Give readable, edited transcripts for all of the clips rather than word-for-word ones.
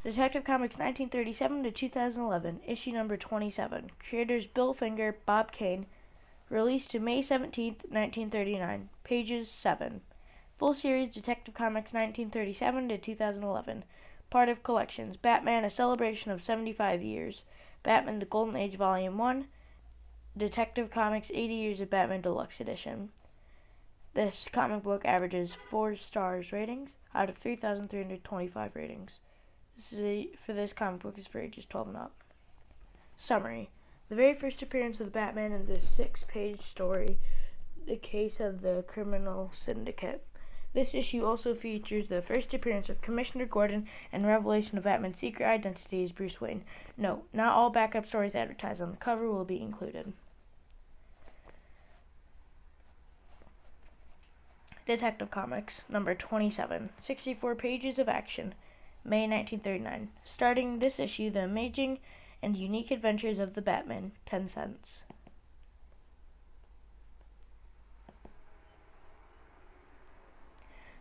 Detective Comics 1937 to 2011, issue number 27. Creators Bill Finger, Bob Kane. Released to May 17, 1939. Pages 7. Full series Detective Comics 1937 to 2011. Part of collections Batman: A Celebration of 75 Years. Batman: The Golden Age Volume 1. Detective Comics 80 Years of Batman Deluxe Edition. This comic book averages 4 stars ratings out of 3,325 ratings. This comic book is for ages 12 and up. Summary. The very first appearance of the Batman in this 6-page story, The Case of the Criminal Syndicate. This issue also features the first appearance of Commissioner Gordon and revelation of Batman's secret identity as Bruce Wayne. Note, not all backup stories advertised on the cover will be included. Detective Comics, number 27, 64 pages of action, May 1939. Starting this issue, The Amazing and Unique Adventures of the Batman, 10 cents.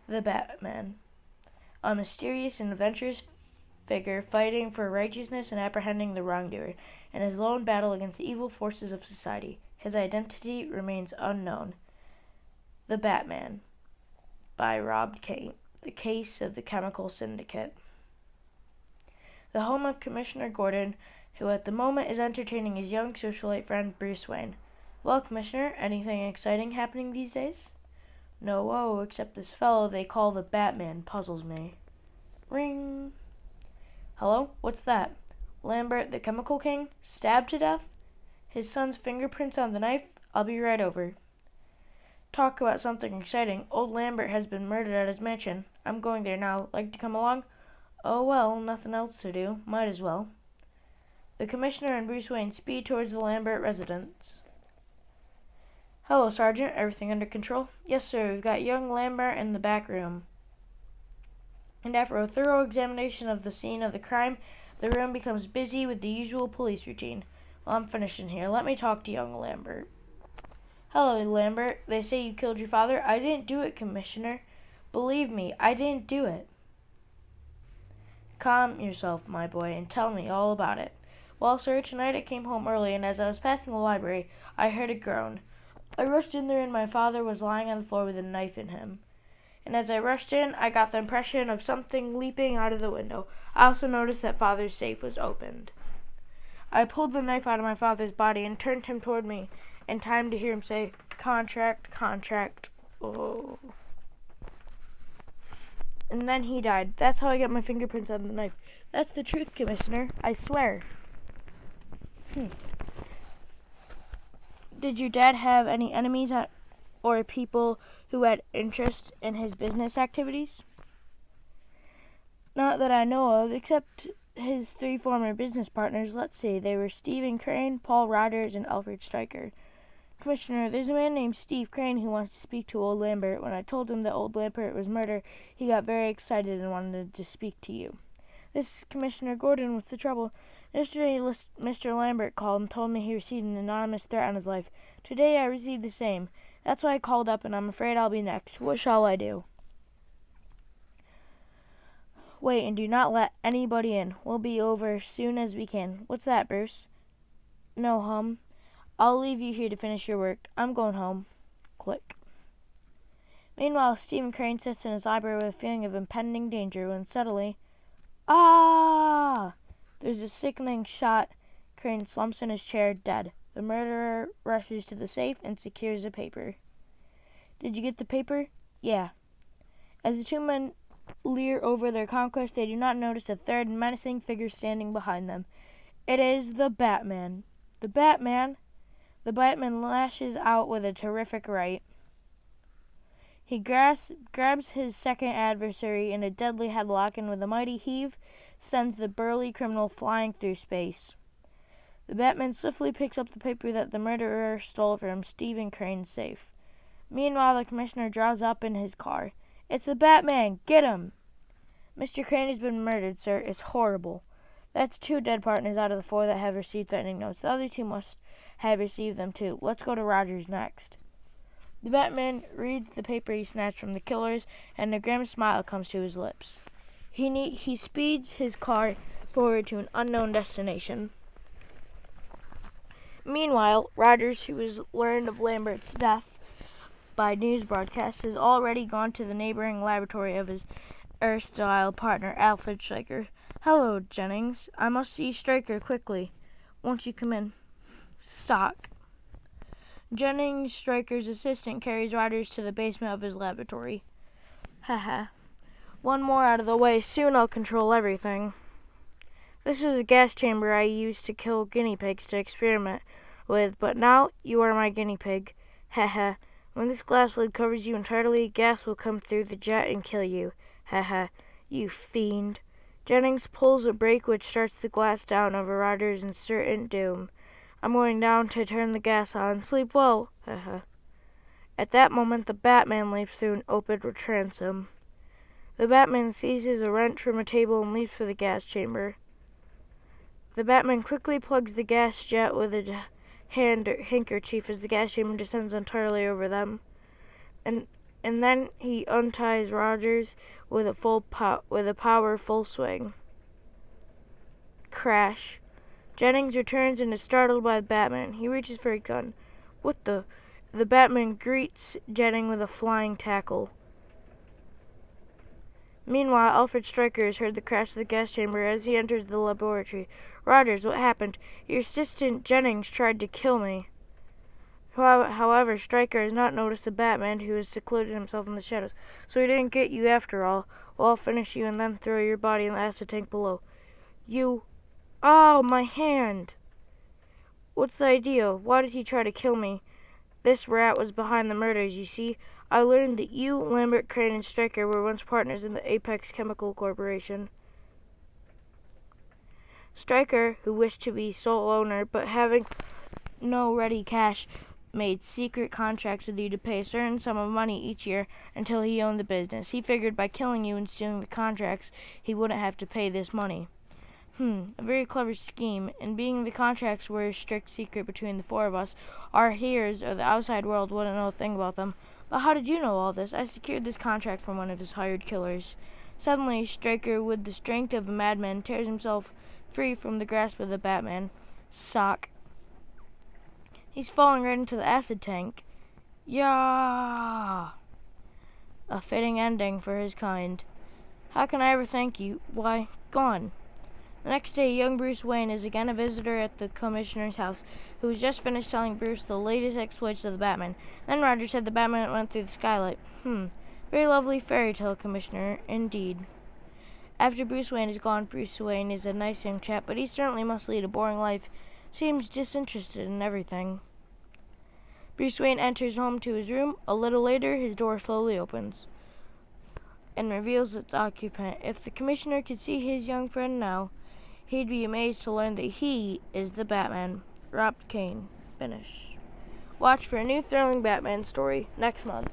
The Batman, a mysterious and adventurous figure fighting for righteousness and apprehending the wrongdoer in his lone battle against the evil forces of society. His identity remains unknown. The Batman, by Rob Kane. The Case of the Chemical Syndicate. The home of Commissioner Gordon, who at the moment is entertaining his young socialite friend Bruce Wayne. Well, Commissioner, anything exciting happening these days? No, except this fellow they call the Batman puzzles me. Ring. Hello? What's that? Lambert, the Chemical King? Stabbed to death? His son's fingerprints on the knife? I'll be right over. Talk about something exciting. Old Lambert has been murdered at his mansion. I'm going there now. Like to come along? Oh, well, nothing else to do. Might as well. The Commissioner and Bruce Wayne speed towards the Lambert residence. Hello, Sergeant. Everything under control? Yes, sir. We've got young Lambert in the back room. And after a thorough examination of the scene of the crime, the room becomes busy with the usual police routine. Well, I'm finishing here. Let me talk to young Lambert. Hello, Lambert. They say you killed your father. I didn't do it, Commissioner. Believe me, I didn't do it. Calm yourself, my boy, and tell me all about it. Well, sir, tonight I came home early, and as I was passing the library, I heard a groan. I rushed in there, and my father was lying on the floor with a knife in him. And as I rushed in, I got the impression of something leaping out of the window. I also noticed that father's safe was opened. I pulled the knife out of my father's body and turned him toward me, in time to hear him say, contract, contract. Oh. And then he died. That's how I got my fingerprints on the knife. That's the truth, Commissioner. I swear. Did your dad have any enemies or people who had interest in his business activities? Not that I know of, except his 3 former business partners. Let's see, they were Stephen Crane, Paul Rogers, and Alfred Stryker. Commissioner, there's a man named Steve Crane who wants to speak to old Lambert. When I told him that old Lambert was murdered, he got very excited and wanted to speak to you. This is Commissioner Gordon. What's the trouble? Yesterday, Mr. Lambert called and told me he received an anonymous threat on his life. Today, I received the same. That's why I called up, and I'm afraid I'll be next. What shall I do? Wait, and do not let anybody in. We'll be over as soon as we can. What's that, Bruce? No, I'll leave you here to finish your work. I'm going home. Click. Meanwhile, Stephen Crane sits in his library with a feeling of impending danger when suddenly, there's a sickening shot. Crane slumps in his chair, dead. The murderer rushes to the safe and secures the paper. Did you get the paper? Yeah. As the 2 men leer over their conquest, they do not notice a third menacing figure standing behind them. It is the Batman. The Batman? The Batman lashes out with a terrific right. He grabs his second adversary in a deadly headlock and with a mighty heave sends the burly criminal flying through space. The Batman swiftly picks up the paper that the murderer stole from Stephen Crane's safe. Meanwhile, the Commissioner draws up in his car. It's the Batman! Get him! Mr. Crane has been murdered, sir. It's horrible. That's 2 dead partners out of the 4 that have received threatening notes. The other 2 must have received them too. Let's go to Rogers next. The Batman reads the paper he snatched from the killers, and a grim smile comes to his lips. He speeds his car forward to an unknown destination. Meanwhile, Rogers, who has learned of Lambert's death by news broadcast, has already gone to the neighboring laboratory of his erstwhile partner, Alfred Stryker. "Hello, Jennings. I must see Stryker quickly. Won't you come in?" "Sock." Jennings, Stryker's assistant, carries Rogers to the basement of his laboratory. Haha. "One more out of the way. Soon I'll control everything. This is a gas chamber I used to kill guinea pigs to experiment with, but now you are my guinea pig. Haha. When this glass lid covers you entirely, gas will come through the jet and kill you. Haha. You fiend." Jennings pulls a brake which starts the glass down over Rogers in certain doom. "I'm going down to turn the gas on. Sleep well." Haha. At that moment, the Batman leaps through an open transom. The Batman seizes a wrench from a table and leaps for the gas chamber. The Batman quickly plugs the gas jet with a handkerchief as the gas chamber descends entirely over them. And then he unties Rogers with a power full swing. Crash. Jennings returns and is startled by the Batman. He reaches for a gun. What the? The Batman greets Jennings with a flying tackle. Meanwhile, Alfred Stryker has heard the crash of the gas chamber as he enters the laboratory. "Rogers, what happened? Your assistant Jennings tried to kill me." However, Stryker has not noticed the Batman, who has secluded himself in the shadows. "So he didn't get you after all. Well, I'll finish you and then throw your body in the acid tank below." "You... Oh, my hand!" "What's the idea? Why did he try to kill me?" "This rat was behind the murders, you see. I learned that you, Lambert, Crane, and Stryker were once partners in the Apex Chemical Corporation." Stryker, who wished to be sole owner, but having no ready cash, made secret contracts with you to pay a certain sum of money each year until he owned the business. He figured by killing you and stealing the contracts, he wouldn't have to pay this money. A very clever scheme, and being the contracts were a strict secret between the four of us, our hearers or the outside world wouldn't know a thing about them. But how did you know all this? I secured this contract from one of his hired killers. Suddenly, Stryker, with the strength of a madman, tears himself free from the grasp of the Batman. Sock. He's falling right into the acid tank. Yah! A fitting ending for his kind. How can I ever thank you? Why, gone. The next day, young Bruce Wayne is again a visitor at the Commissioner's house, who has just finished telling Bruce the latest exploits of the Batman. Then Roger said the Batman went through the skylight. Very lovely fairy tale, Commissioner, indeed. After Bruce Wayne is gone, Bruce Wayne is a nice young chap, but he certainly must lead a boring life. Seems disinterested in everything. Bruce Wayne enters home to his room. A little later, his door slowly opens and reveals its occupant. If the Commissioner could see his young friend now, he'd be amazed to learn that he is the Batman. Rob Kane. Finish. Watch for a new thrilling Batman story next month.